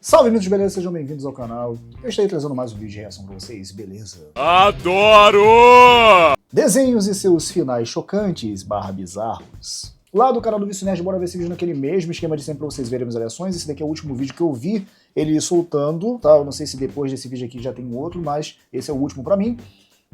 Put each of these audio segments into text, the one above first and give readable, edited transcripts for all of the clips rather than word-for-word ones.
Salve, mitos, beleza? Sejam bem-vindos ao canal. Eu estou aí trazendo mais um vídeo de reação pra vocês, beleza? Adoro! Desenhos e seus finais chocantes / bizarros. Lá do canal do Vício Nerd, bora ver esse vídeo naquele mesmo esquema de sempre pra vocês verem as reações. Esse daqui é o último vídeo que eu vi ele soltando, tá? Eu não sei se depois desse vídeo aqui já tem outro, mas esse é o último pra mim.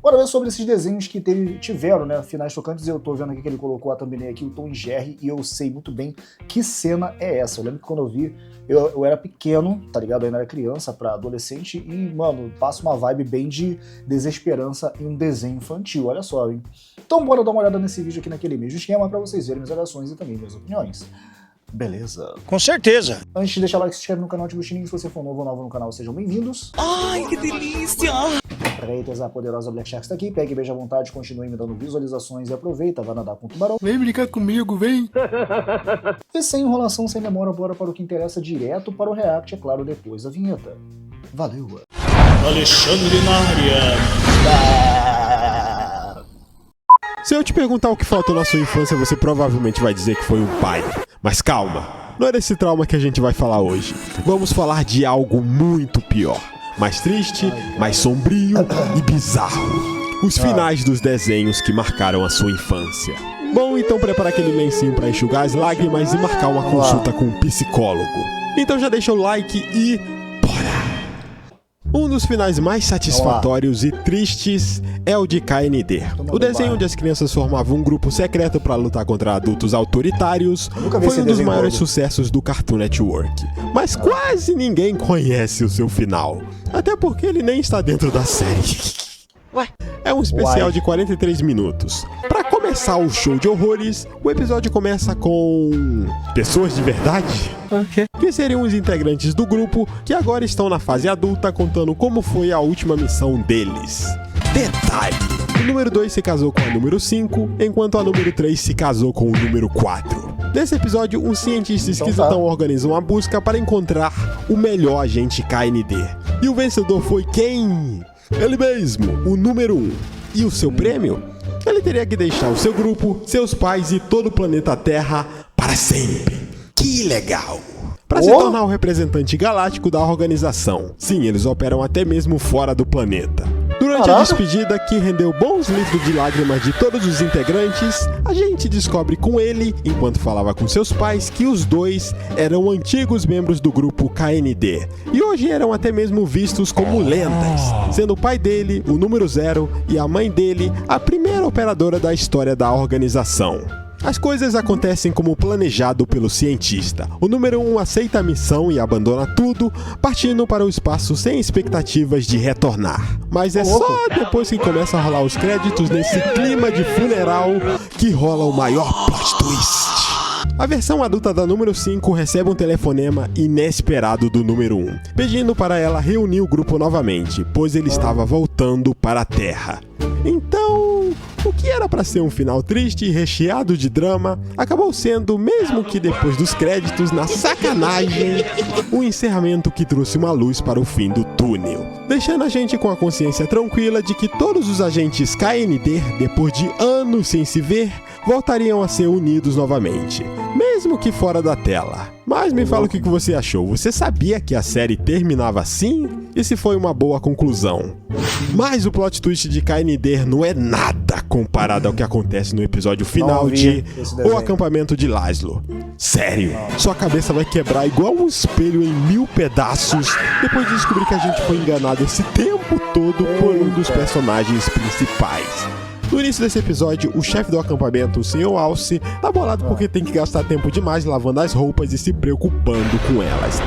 Bora ver sobre esses desenhos que tiveram, né, finais chocantes. Eu tô vendo aqui que ele colocou a thumbnail aqui, o Tom e Jerry, e eu sei muito bem que cena é essa. Eu lembro que quando eu vi, eu era pequeno, tá ligado? Eu ainda era criança pra adolescente e, mano, passa uma vibe bem de desesperança em um desenho infantil, olha só, hein? Então bora dar uma olhada nesse vídeo aqui naquele mesmo esquema pra vocês verem minhas reações e também minhas opiniões. Beleza? Com certeza! Antes de deixar o like, se inscreve no canal, ativa o sininho. Se você for novo ou nova no canal, sejam bem-vindos. Ai, que delícia! Haters, a poderosa Black Shark está aqui, pegue e beija à vontade, continue me dando visualizações e aproveita, vai nadar com o tubarão. Vem brincar comigo, vem! E sem enrolação, sem demora, bora para o que interessa, direto para o react, é claro, depois da vinheta. Valeu! Alexandre na área! Se eu te perguntar o que faltou na sua infância, você provavelmente vai dizer que foi um pai. Mas calma, não é desse trauma que a gente vai falar hoje. Vamos falar de algo muito pior. Mais triste, mais sombrio e bizarro. Os finais dos desenhos que marcaram a sua infância. Bom, então prepara aquele lencinho para enxugar as lágrimas e marcar uma consulta com um psicólogo. Então já deixa o like e bora! Um dos finais mais satisfatórios e tristes é o de KND. O desenho onde as crianças formavam um grupo secreto para lutar contra adultos autoritários foi um dos maiores sucessos do Cartoon Network. Mas quase ninguém conhece o seu final. Até porque ele nem está dentro da série. É um especial de 43 minutos. Para começar o show de horrores, o episódio começa com pessoas de verdade, que seriam os integrantes do grupo que agora estão na fase adulta contando como foi a última missão deles. Detalhe: o número 2 se casou com a número 5, enquanto a número 3 se casou com o número 4. Nesse episódio, um cientista esquisitão organiza uma busca para encontrar o melhor agente KND. E o vencedor foi quem? Ele mesmo, o número 1. E o seu prêmio? Ele teria que deixar o seu grupo, seus pais e todo o planeta Terra para sempre. Que legal! Para se tornar o representante galáctico da organização. Sim, eles operam até mesmo fora do planeta. Durante a despedida, que rendeu bons litros de lágrimas de todos os integrantes, a gente descobre com ele, enquanto falava com seus pais, que os dois eram antigos membros do grupo KND. E hoje eram até mesmo vistos como lendas, sendo o pai dele, o número 0, e a mãe dele, a primeira operadora da história da organização. As coisas acontecem como planejado pelo cientista. O número 1 aceita a missão e abandona tudo, partindo para o espaço sem expectativas de retornar. Mas é só depois que começa a rolar os créditos nesse clima de funeral que rola o maior plot twist. A versão adulta da número 5 recebe um telefonema inesperado do número 1, pedindo para ela reunir o grupo novamente, pois ele estava voltando para a Terra. Então, o que era para ser um final triste e recheado de drama, acabou sendo, mesmo que depois dos créditos, na sacanagem, um encerramento que trouxe uma luz para o fim do túnel, deixando a gente com a consciência tranquila de que todos os agentes KND, depois de anos sem se ver, voltariam a ser unidos novamente, mesmo que fora da tela. Mas me fala o que você achou. Você sabia que a série terminava assim? E se foi uma boa conclusão? Mas o plot twist de KND não é nada comparado ao que acontece no episódio final de O Acampamento de Laszlo. Sério, sua cabeça vai quebrar igual um espelho em 1000 pedaços depois de descobrir que a gente foi enganado esse tempo todo por um dos personagens principais. No início desse episódio, o chefe do acampamento, o Sr. Alce, tá bolado porque tem que gastar tempo demais lavando as roupas e se preocupando com elas.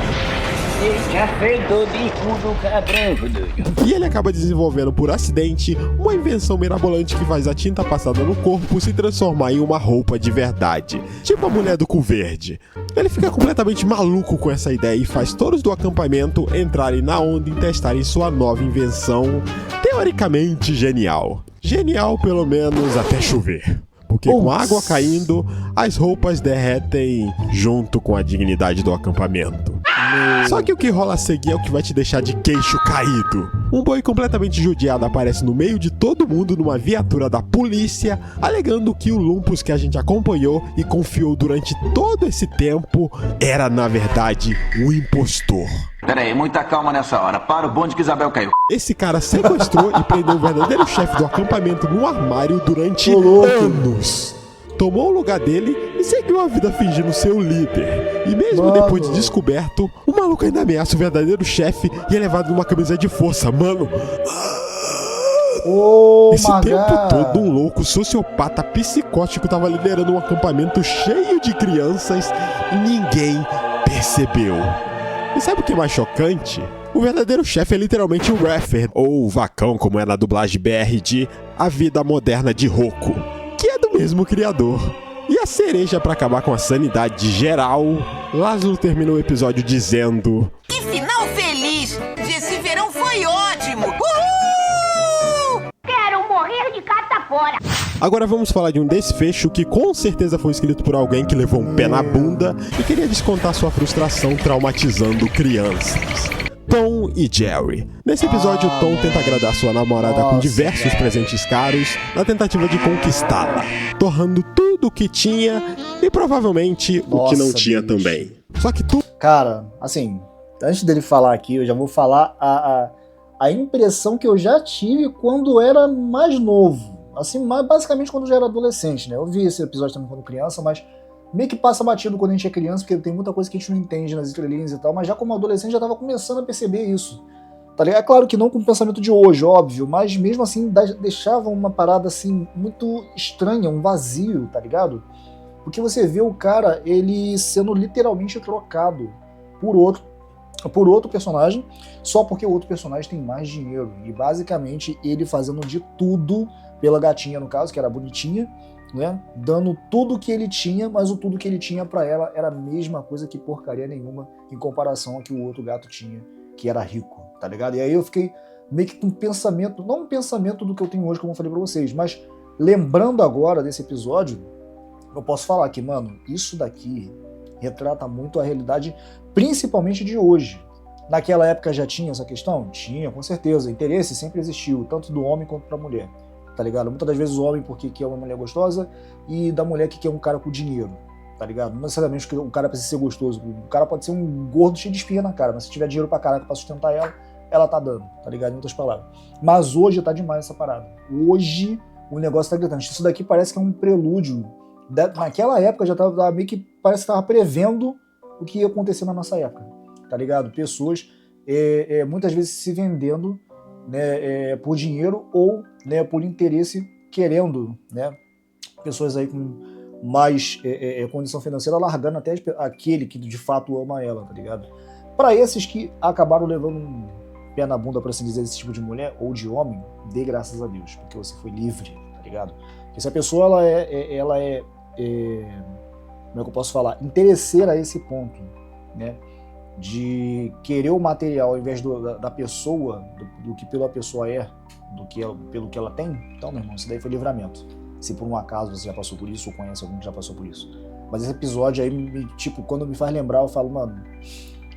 E ele acaba desenvolvendo por acidente uma invenção mirabolante que faz a tinta passada no corpo se transformar em uma roupa de verdade, tipo a mulher do cu verde. Ele fica completamente maluco com essa ideia e faz todos do acampamento entrarem na onda e testarem sua nova invenção, teoricamente genial. Genial pelo menos até chover. Porque com a água caindo, as roupas derretem junto com a dignidade do acampamento. Só que o que rola a seguir é o que vai te deixar de queixo caído. um boi completamente judiado aparece no meio de todo mundo numa viatura da polícia, alegando que o Lumpus que a gente acompanhou e confiou durante todo esse tempo era, na verdade, um impostor. Peraí, muita calma nessa hora. Para o bonde que Isabel caiu. Esse cara sequestrou e prendeu o verdadeiro chefe do acampamento no armário durante anos. Tomou o lugar dele e seguiu a vida fingindo ser o líder. E mesmo depois de descoberto, o maluco ainda ameaça o verdadeiro chefe e é levado numa camisa de força, mano. Esse tempo todo, um louco sociopata psicótico tava liderando um acampamento cheio de crianças e ninguém percebeu. E sabe o que é mais chocante? O verdadeiro chefe é literalmente o Raffer, ou o Vacão, como é na dublagem BR de A Vida Moderna de Roku, que é do mesmo criador. E a cereja pra acabar com a sanidade geral, Laszlo termina o episódio dizendo: Que final feliz! Esse verão foi ótimo! Uhul! Quero morrer de catapora! Agora vamos falar de um desfecho que com certeza foi escrito por alguém que levou um pé na bunda e queria descontar sua frustração traumatizando crianças. Tom e Jerry. Nesse episódio, Tom tenta agradar sua namorada com diversos presentes caros na tentativa de conquistá-la, torrando tudo o que tinha e provavelmente o que não tinha também. Só que tu... Cara, assim, antes dele falar aqui, eu já vou falar a impressão que eu já tive quando era mais novo. Assim, basicamente quando eu já era adolescente, né? Eu vi esse episódio também quando criança, mas meio que passa batido quando a gente é criança, porque tem muita coisa que a gente não entende nas entrelinhas e tal, mas já como adolescente já tava começando a perceber isso, tá ligado? É claro que não com o pensamento de hoje, óbvio, mas mesmo assim deixava uma parada assim muito estranha, um vazio, tá ligado? Porque você vê o cara, ele sendo literalmente trocado por outro personagem, só porque o outro personagem tem mais dinheiro, e basicamente ele fazendo de tudo pela gatinha, no caso, que era bonitinha, né? Dando tudo que ele tinha, mas o tudo que ele tinha pra ela era a mesma coisa que porcaria nenhuma em comparação ao que o outro gato tinha, que era rico, tá ligado? E aí eu fiquei meio que com um pensamento, não um pensamento do que eu tenho hoje, como eu falei pra vocês, mas lembrando agora desse episódio, eu posso falar que, mano, isso daqui retrata muito a realidade, principalmente de hoje. Naquela época já tinha essa questão? Tinha, com certeza. Interesse sempre existiu, tanto do homem quanto pra mulher. Tá ligado? Muitas das vezes o homem porque quer uma mulher gostosa e da mulher que quer um cara com dinheiro, tá ligado? Não necessariamente o cara precisa ser gostoso, o cara pode ser um gordo cheio de espinha na cara, mas se tiver dinheiro pra caraca pra sustentar ela tá dando, tá ligado? Em outras palavras. Mas hoje tá demais essa parada. Hoje o negócio tá gritando. Isso daqui parece que é um prelúdio. Naquela época já tava meio que parece que tava prevendo o que ia acontecer na nossa época, tá ligado? Pessoas muitas vezes se vendendo, né, por dinheiro ou, né, por interesse, querendo, né, pessoas aí com mais condição financeira largando até aquele que de fato ama ela, tá ligado? Para esses que acabaram levando um pé na bunda, para assim dizer, esse tipo de mulher ou de homem, dê graças a Deus, porque você foi livre, tá ligado? Porque se a pessoa ela é como é que eu posso falar, interesseira a esse ponto, né, de querer o material ao invés da pessoa, do que pela pessoa pelo que ela tem, então, meu irmão, isso daí foi livramento. Se por um acaso você já passou por isso ou conhece alguém que já passou por isso. Mas esse episódio aí, tipo, quando me faz lembrar, eu falo, mano,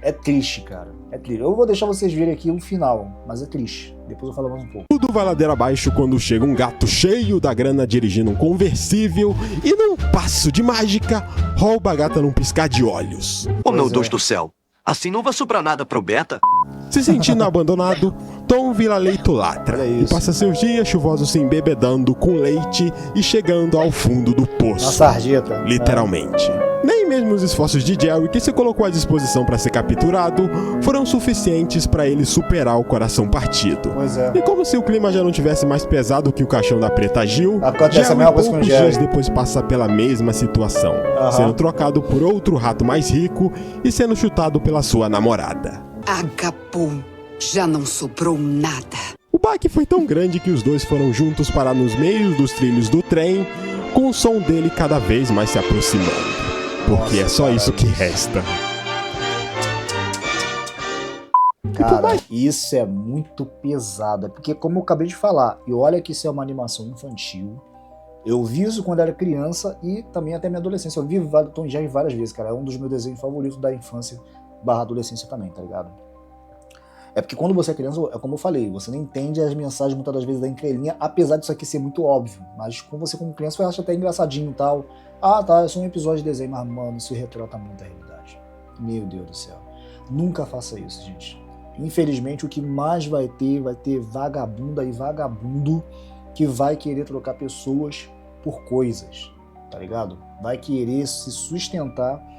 é triste, cara. É triste. Eu vou deixar vocês verem aqui o final, mas é triste. Depois eu falo mais um pouco. Tudo vai ladeira abaixo quando chega um gato cheio da grana dirigindo um conversível e num passo de mágica, rouba a gata num piscar de olhos. Oh, meu Deus do céu. Assim não vai sobrar nada pro Beta. Se sentindo abandonado, Tom vira leito-latra e passa seus dias chuvosos se embebedando com leite e chegando ao fundo do poço. Na sarjeta. Literalmente. Nem mesmo os esforços de Jerry, que se colocou à disposição para ser capturado, foram suficientes para ele superar o coração partido. Pois é. E como se o clima já não tivesse mais pesado que o caixão da Preta Gil, Acontece a mesma coisa com o poucos Jerry. dias depois passa pela mesma situação, sendo trocado por outro rato mais rico e sendo chutado pela sua namorada. Acabou. Já não sobrou nada. O baque foi tão grande que os dois foram juntos parar nos meios dos trilhos do trem, com o som dele cada vez mais se aproximando. Porque é só isso que resta. Cara, isso é muito pesado. Porque, como eu acabei de falar, e olha que isso é uma animação infantil. Eu vi isso quando era criança e também até minha adolescência. Eu vi Tom e Jerry várias vezes, cara. É um dos meus desenhos favoritos da infância / adolescência também, tá ligado? É porque quando você é criança, é como eu falei, você não entende as mensagens muitas das vezes da entrelinha, apesar disso aqui ser muito óbvio. Mas com você como criança, você acha até engraçadinho e tal. Ah, tá, é só um episódio de desenho, mas, mano, isso retrata muito a realidade. Meu Deus do céu. Nunca faça isso, gente. Infelizmente, o que mais vai ter vagabunda e vagabundo que vai querer trocar pessoas por coisas, tá ligado? Vai querer se sustentar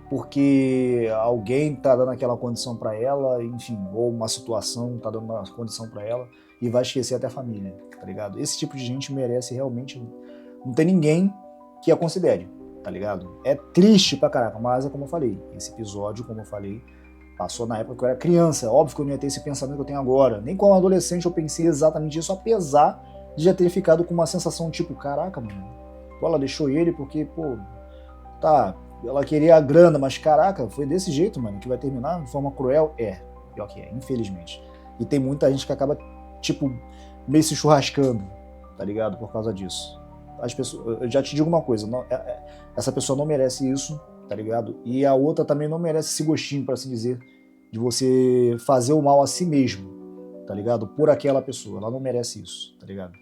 porque alguém tá dando aquela condição pra ela, enfim, ou uma situação tá dando uma condição pra ela e vai esquecer até a família, tá ligado? Esse tipo de gente merece realmente... Não tem ninguém que a considere, tá ligado? É triste pra caraca, mas é como eu falei, esse episódio, como eu falei, passou na época que eu era criança. Óbvio que eu não ia ter esse pensamento que eu tenho agora. Nem como adolescente eu pensei exatamente isso, apesar de já ter ficado com uma sensação tipo, caraca, mano, ela deixou ele porque, pô, tá, ela queria a grana, mas caraca, foi desse jeito, mano, que vai terminar de forma cruel? É, pior que é, infelizmente. E tem muita gente que acaba, tipo, meio se churrascando, tá ligado? Por causa disso. As pessoas, eu já te digo uma coisa, não, essa pessoa não merece isso, tá ligado? E a outra também não merece esse gostinho, pra assim dizer, de você fazer o mal a si mesmo, tá ligado? Por aquela pessoa, ela não merece isso, tá ligado?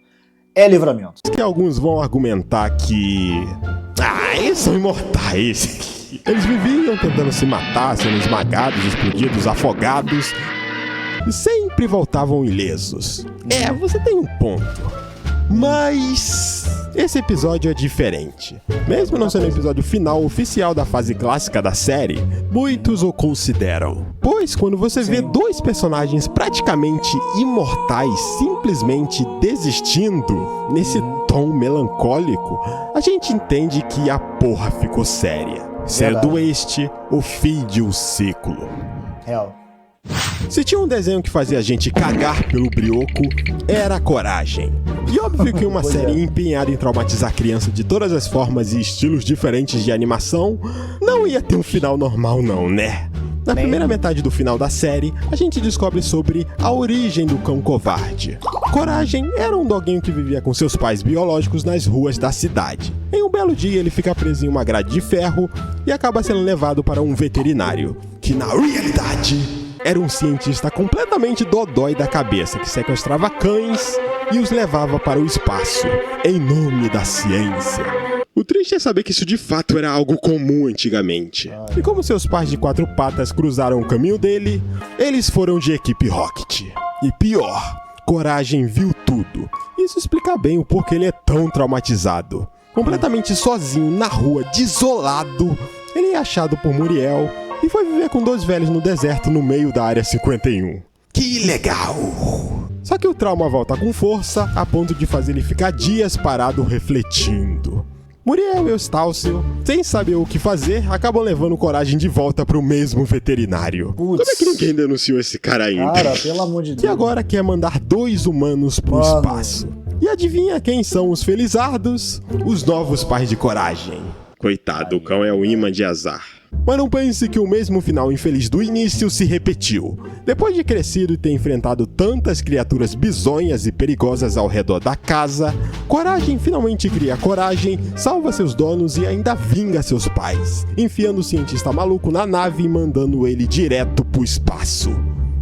É livramento. Que alguns vão argumentar que... eles são imortais. Eles viviam tentando se matar, sendo esmagados, explodidos, afogados, e sempre voltavam ilesos. Você tem um ponto. Mas esse episódio é diferente. Mesmo não sendo o episódio final oficial da fase clássica da série, muitos o consideram. Pois quando você vê dois personagens praticamente imortais simplesmente desistindo nesse tom melancólico, a gente entende que a porra ficou séria. Sendo este o fim de um ciclo. Real. Se tinha um desenho que fazia a gente cagar pelo brioco, era Coragem. E óbvio que uma série empenhada em traumatizar criança de todas as formas e estilos diferentes de animação não ia ter um final normal não, né? Na primeira metade do final da série, a gente descobre sobre a origem do cão covarde. Coragem era um doguinho que vivia com seus pais biológicos nas ruas da cidade. Em um belo dia, ele fica preso em uma grade de ferro e acaba sendo levado para um veterinário, que na realidade era um cientista completamente dodói da cabeça que sequestrava cães e os levava para o espaço, em nome da ciência. O triste é saber que isso de fato era algo comum antigamente. E como seus pais de 4 patas cruzaram o caminho dele, eles foram de equipe Rocket. E pior, Coragem viu tudo. Isso explica bem o porquê ele é tão traumatizado. Completamente sozinho, na rua, desolado, ele é achado por Muriel e foi viver com 2 velhos no deserto no meio da Área 51. Que legal! Só que o trauma volta com força, a ponto de fazer ele ficar dias parado refletindo. Muriel e Eustácio, sem saber o que fazer, acabam levando Coragem de volta pro mesmo veterinário. Como é que ninguém denunciou esse cara ainda? Cara, pelo amor de Deus. Que agora quer mandar 2 humanos pro espaço. E adivinha quem são os felizardos? Os novos pais de Coragem. Coitado, o cão é o imã de azar. Mas não pense que o mesmo final infeliz do início se repetiu. Depois de crescido e ter enfrentado tantas criaturas bizonhas e perigosas ao redor da casa, Coragem finalmente cria coragem, salva seus donos e ainda vinga seus pais, enfiando o cientista maluco na nave e mandando ele direto pro espaço.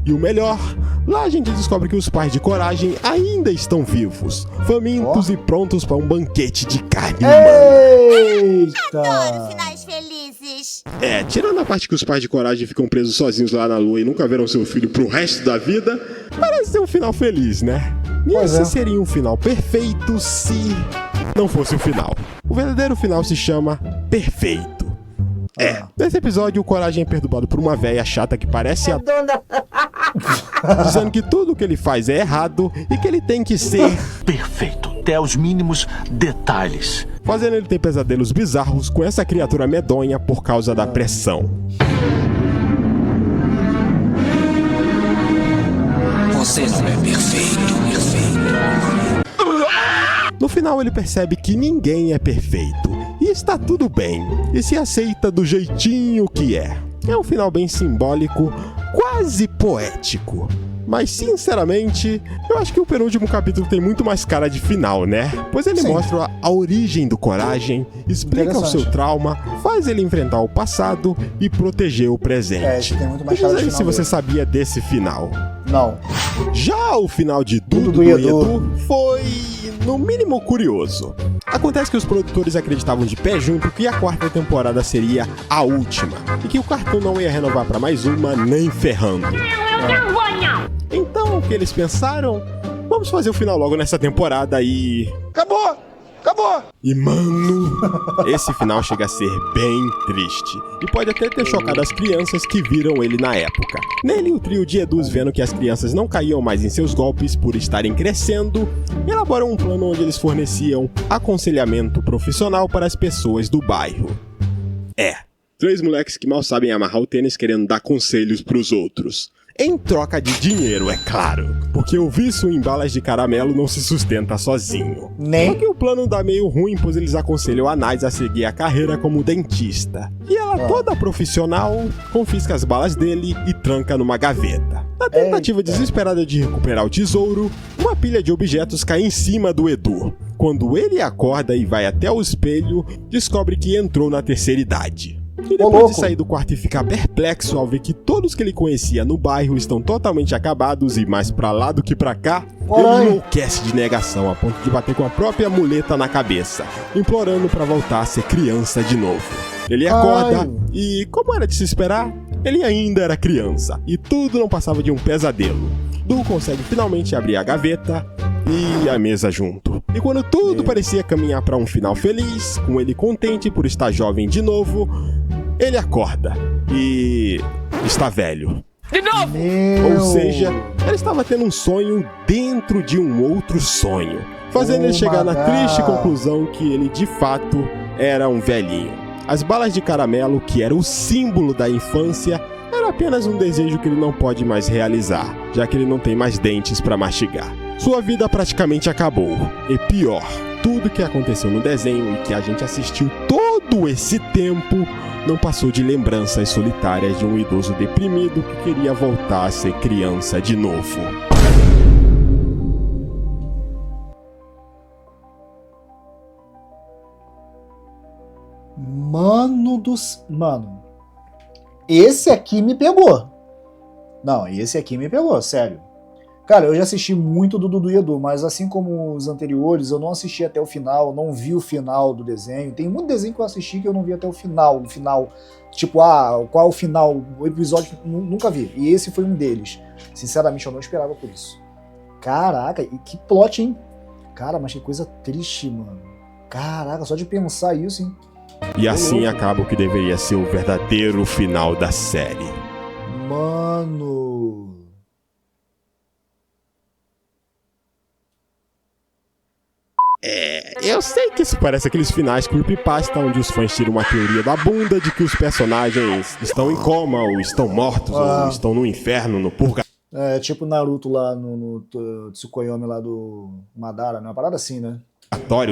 E o melhor, lá a gente descobre que os pais de Coragem ainda estão vivos, famintos e prontos para um banquete de carne humana. Adoro finais felizes. Tirando a parte que os pais de Coragem ficam presos sozinhos lá na lua e nunca verão seu filho pro resto da vida, parece ser um final feliz, né? E esse seria um final perfeito se não fosse o final. O verdadeiro final se chama Perfeito. Nesse episódio, o Coragem é perturbado por uma véia chata que parece a dizendo que tudo que ele faz é errado e que ele tem que ser perfeito, até os mínimos detalhes, fazendo ele ter pesadelos bizarros com essa criatura medonha por causa da pressão. Você não é perfeito. No final, ele percebe que ninguém é perfeito e está tudo bem, e se aceita do jeitinho que é. É um final bem simbólico, quase poético. Mas, sinceramente, eu acho que o penúltimo capítulo tem muito mais cara de final, né? Pois ele mostra a origem do Coragem, explica o seu trauma, faz ele enfrentar o passado e proteger o presente. Tem muito mais cara de Diz aí final se você mesmo. sabia desse final. Não. Já o final de Dudu e Edu foi, no mínimo, curioso. Acontece que os produtores acreditavam de pé junto que a quarta temporada seria a última e que o Cartoon não ia renovar pra mais uma nem ferrando. Então, o que eles pensaram? Vamos fazer o final logo nessa temporada e... Acabou! E, mano, esse final chega a ser bem triste. E pode até ter chocado as crianças que viram ele na época. Nele, o trio de Edus, vendo que as crianças não caíam mais em seus golpes por estarem crescendo, elaboram um plano onde eles forneciam aconselhamento profissional para as pessoas do bairro. 3 moleques que mal sabem amarrar o tênis querendo dar conselhos pros outros. Em troca de dinheiro, é claro. Porque o vício em balas de caramelo não se sustenta sozinho. Nem. Só que o plano dá meio ruim, pois eles aconselham a Nice a seguir a carreira como dentista. E ela, toda profissional, confisca as balas dele e tranca numa gaveta. Na tentativa desesperada de recuperar o tesouro, uma pilha de objetos cai em cima do Edu. Quando ele acorda e vai até o espelho, descobre que entrou na terceira idade. E depois de sair do quarto e ficar perplexo ao ver que todos que ele conhecia no bairro estão totalmente acabados e mais pra lá do que pra cá, ele enlouquece de negação a ponto de bater com a própria muleta na cabeça, implorando pra voltar a ser criança de novo. Ele acorda e, como era de se esperar, ele ainda era criança e tudo não passava de um pesadelo. Du consegue finalmente abrir a gaveta e a mesa junto. E quando tudo parecia caminhar pra um final feliz, com ele contente por estar jovem de novo, ele acorda e está velho. De novo! Ou seja, ele estava tendo um sonho dentro de um outro sonho, fazendo ele chegar na triste conclusão que ele de fato era um velhinho. As balas de caramelo, que era o símbolo da infância, era apenas um desejo que ele não pode mais realizar, já que ele não tem mais dentes para mastigar. Sua vida praticamente acabou. E pior, tudo que aconteceu no desenho e que a gente assistiu todo esse tempo não passou de lembranças solitárias de um idoso deprimido que queria voltar a ser criança de novo. Mano, esse aqui me pegou. Não, esse aqui me pegou, sério. Cara, eu já assisti muito do Dudu e Edu, mas assim como os anteriores, eu não assisti até o final, não vi o final do desenho. Tem muito desenho que eu assisti que eu não vi até o final. Tipo, qual é o final, o episódio, nunca vi. E esse foi um deles. Sinceramente, eu não esperava por isso. Caraca, e que plot, hein? Cara, mas que coisa triste, mano. Caraca, só de pensar isso, hein? E assim acaba o que deveria ser o verdadeiro final da série. Mano... Eu sei que isso parece aqueles finais creepypasta onde os fãs tiram uma teoria da bunda de que os personagens estão em coma, ou estão mortos, ou estão no inferno, no purgatório. É tipo Naruto lá no Tsukuyomi lá do Madara, né? Uma parada assim, né?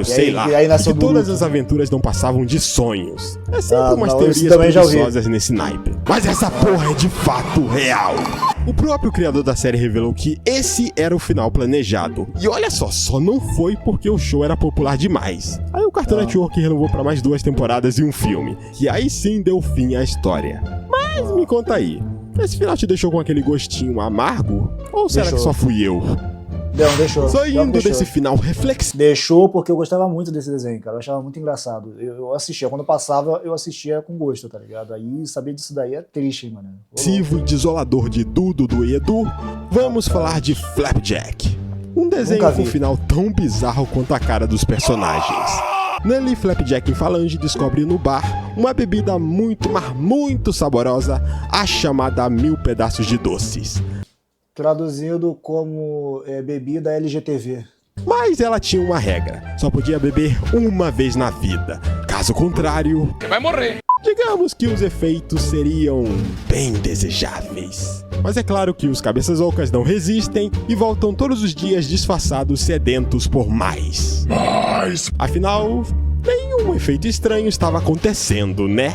Sei lá, e aí nasceu que todas Boruto. as aventuras não passavam de sonhos. É sempre umas não, teorias também já ouvi. preguiçosas nesse naipe. Mas essa porra é de fato real. O próprio criador da série revelou que esse era o final planejado. E olha só não foi porque o show era popular demais. Aí o Cartoon Network renovou pra mais 2 temporadas e um filme, que aí sim deu fim à história. Mas me conta aí, esse final te deixou com aquele gostinho amargo? Ou será que só fui eu? Não, deixou. Saindo desse final reflexivo. Deixou porque eu gostava muito desse desenho, cara. Eu achava muito engraçado. Eu assistia. Quando passava, eu assistia com gosto, tá ligado? Aí saber disso daí é triste, mano. E desolador de Dudu e Edu, vamos falar de Flapjack. Um desenho com um final tão bizarro quanto a cara dos personagens. Nele, Flapjack em Falange descobre no bar uma bebida muito, mas muito saborosa, a chamada 1000 pedaços de doces. Traduzido como bebida LGTV. Mas ela tinha uma regra, só podia beber uma vez na vida. Caso contrário, Você vai morrer. digamos que os efeitos seriam bem desejáveis. Mas é claro que os cabeças ocas não resistem e voltam todos os dias disfarçados, sedentos por mais. Afinal, nenhum efeito estranho estava acontecendo, né?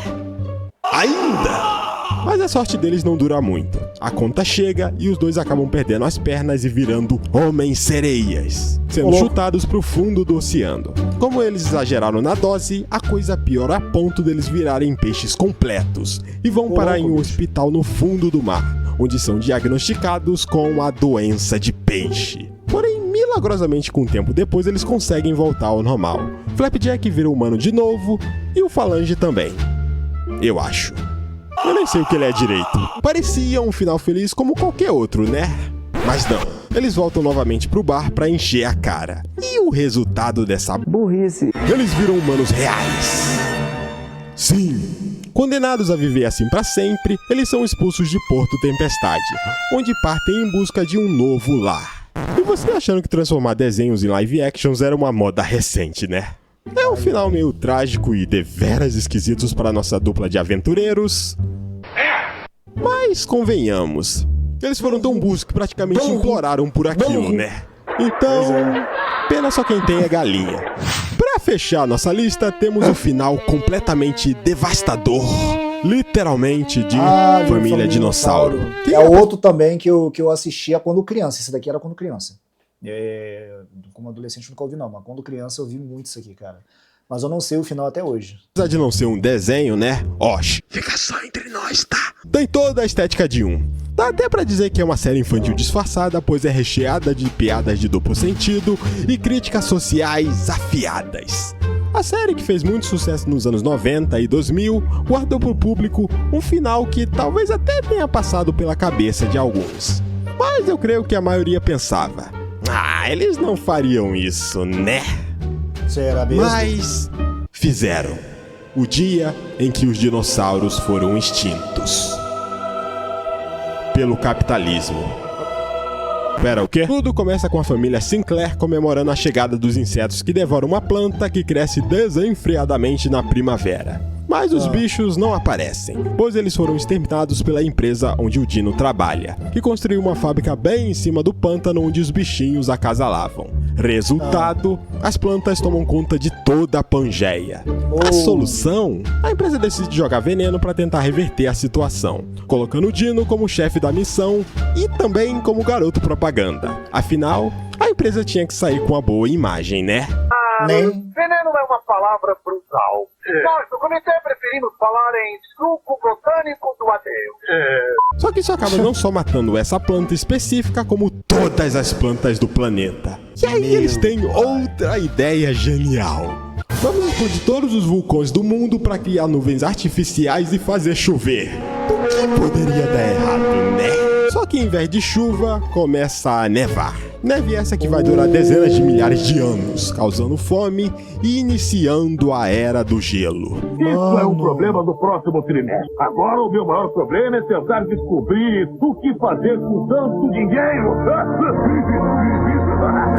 Ainda! Mas a sorte deles não dura muito. A conta chega e os dois acabam perdendo as pernas e virando homens-sereias, sendo chutados pro fundo do oceano. Como eles exageraram na dose, a coisa piora a ponto deles virarem peixes completos e vão parar em um hospital no fundo do mar, onde são diagnosticados com a doença de peixe. Porém, milagrosamente, com o tempo depois, eles conseguem voltar ao normal. Flapjack vira humano de novo e o Falange também. Eu acho. Eu nem sei o que ele é direito. Parecia um final feliz como qualquer outro, né? Mas não. Eles voltam novamente pro bar pra encher a cara. E o resultado dessa burrice? Eles viram humanos reais. Sim. Condenados a viver assim pra sempre, eles são expulsos de Porto Tempestade, onde partem em busca de um novo lar. E você achando que transformar desenhos em live actions era uma moda recente, né? É um final meio trágico e deveras esquisitos para nossa dupla de aventureiros. Mas convenhamos, eles foram tão burros que praticamente imploraram por aquilo, né? Então, pena só quem tem é galinha. Pra fechar nossa lista, temos o final completamente devastador, literalmente, de Família Dinossauro. É outro também que eu assistia quando criança. Esse daqui era quando criança. Como adolescente nunca ouvi não, mas quando criança eu vi muito isso aqui, cara. Mas eu não sei o final até hoje. Apesar de não ser um desenho, né? Osh, fica só entre nós, tá? Tem toda a estética de um. Dá até pra dizer que é uma série infantil disfarçada, pois é recheada de piadas de duplo sentido e críticas sociais afiadas. A série, que fez muito sucesso nos anos 90 e 2000, guardou pro público um final que talvez até tenha passado pela cabeça de alguns. Mas eu creio que a maioria pensava: eles não fariam isso, né? Será mesmo? Mas fizeram. O dia em que os dinossauros foram extintos. Pelo capitalismo. Pera, o quê? Tudo começa com a família Sinclair comemorando a chegada dos insetos que devoram uma planta que cresce desenfreadamente na primavera. Mas os bichos não aparecem, pois eles foram exterminados pela empresa onde o Dino trabalha, que construiu uma fábrica bem em cima do pântano onde os bichinhos acasalavam. Resultado, as plantas tomam conta de toda a Pangeia. A solução? A empresa decide jogar veneno para tentar reverter a situação, colocando o Dino como chefe da missão e também como garoto propaganda. Afinal, a empresa tinha que sair com uma boa imagem, né? Veneno é uma palavra brutal. Nós, no comitê, preferimos falar em suco botânico do adeus. Só que isso acaba não só matando essa planta específica, como todas as plantas do planeta. E aí eles têm outra ideia genial. Vamos explodir todos os vulcões do mundo para criar nuvens artificiais e fazer chover. O que poderia dar errado, né? Só que em vez de chuva, começa a nevar. Neve essa que vai durar dezenas de milhares de anos, causando fome e iniciando a Era do Gelo. Isso é um problema do próximo trimestre. Agora o meu maior problema é tentar descobrir o que fazer com tanto dinheiro.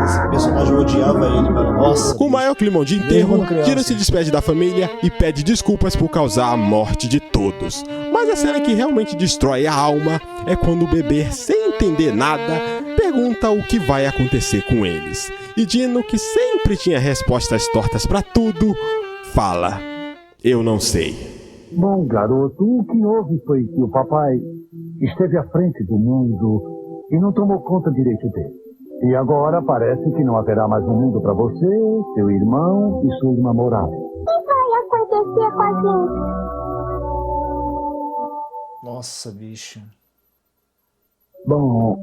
Esse personagem odiava ele, mano. Nossa. Com o maior climão de enterro, Dino se despede da família e pede desculpas por causar a morte de todos. Mas a cena que realmente destrói a alma é quando o bebê, sem entender nada, pergunta o que vai acontecer com eles. E Dino, que sempre tinha respostas tortas pra tudo, fala: eu não sei. Bom, garoto, o que houve foi que o papai esteve à frente do mundo e não tomou conta direito dele. E agora parece que não haverá mais um mundo para você, seu irmão e sua namorada. O que vai acontecer com a gente? Nossa, bicho. Bom,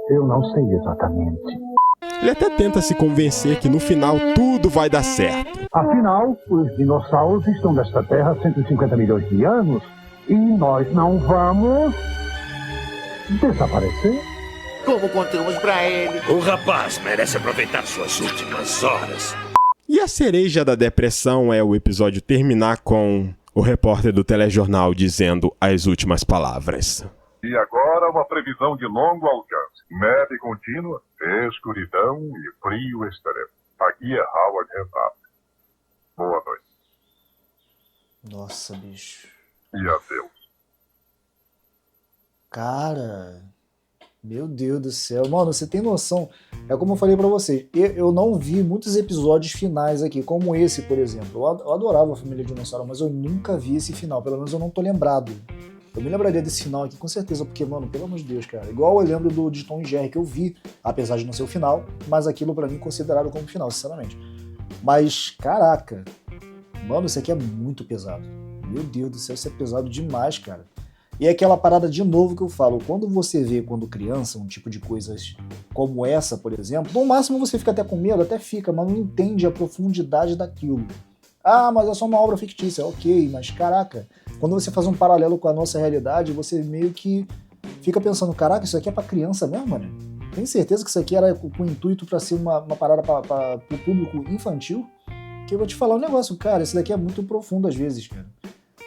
eu não sei exatamente. Ele até tenta se convencer que no final tudo vai dar certo. Afinal, os dinossauros estão nesta terra há 150 milhões de anos e nós não vamos desaparecer. Como contamos pra ele? O rapaz merece aproveitar suas últimas horas. E a cereja da depressão é o episódio terminar com o repórter do telejornal dizendo as últimas palavras. E agora uma previsão de longo alcance. Neve contínua, escuridão e frio extremo. Aqui é Howard Renato. Boa noite. Nossa, bicho. E adeus. Cara, meu Deus do céu. Mano, você tem noção? É como eu falei pra vocês. Eu não vi muitos episódios finais aqui, como esse, por exemplo. Eu adorava a Família Dinossauro, mas eu nunca vi esse final. Pelo menos eu não tô lembrado. Eu me lembraria desse final aqui com certeza, porque, mano, pelo amor de Deus, cara. Igual eu lembro de Tom e Jerry que eu vi, apesar de não ser o final, mas aquilo pra mim considerado como final, sinceramente. Mas, caraca, mano, isso aqui é muito pesado. Meu Deus do céu, isso é pesado demais, cara. E é aquela parada de novo que eu falo, quando você vê quando criança um tipo de coisas como essa, por exemplo, no máximo você fica até com medo, até fica, mas não entende a profundidade daquilo. Ah, mas é só uma obra fictícia, ok, mas caraca, quando você faz um paralelo com a nossa realidade, você meio que fica pensando, caraca, isso aqui é pra criança mesmo, mano? Tem certeza que isso aqui era com o intuito pra ser uma parada pro público infantil? Que eu vou te falar um negócio, cara, isso daqui é muito profundo às vezes, cara.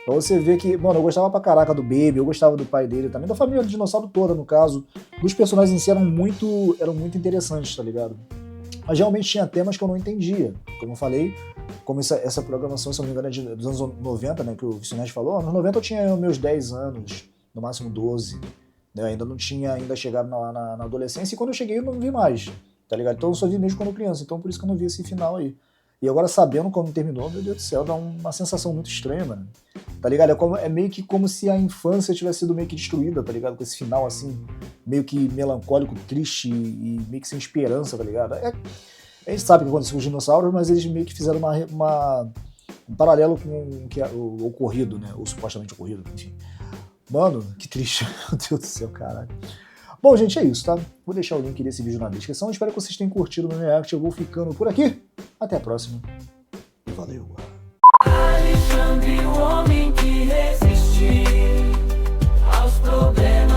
Pra você ver que, mano, eu gostava pra caraca do Baby, eu gostava do pai dele também, da família do dinossauro toda, no caso. Os personagens em si eram muito interessantes, tá ligado? Mas realmente tinha temas que eu não entendia. Como eu falei, como essa programação, se eu não me engano, é dos anos 90, né, que o Vicinete falou, nos 90 eu tinha meus 10 anos, no máximo 12, né, ainda não tinha chegado na adolescência, e quando eu cheguei eu não vi mais, tá ligado? Então eu só vi mesmo quando criança, então por isso que eu não vi esse final aí. E agora sabendo quando terminou, meu Deus do céu, dá uma sensação muito estranha, mano. Tá ligado? É meio que como se a infância tivesse sido meio que destruída, tá ligado? Com esse final, assim, meio que melancólico, triste e meio que sem esperança, tá ligado? A gente sabe o que aconteceu com os dinossauros, mas eles meio que fizeram um paralelo com o ocorrido, né? Ou supostamente ocorrido, enfim. Mano, que triste. Meu Deus do céu, caralho. Bom, gente, é isso, tá? Vou deixar o link desse vídeo na descrição. Espero que vocês tenham curtido o meu react. Eu vou ficando por aqui. Até a próxima. E valeu. Alexandre, o homem que resistiu aos problemas.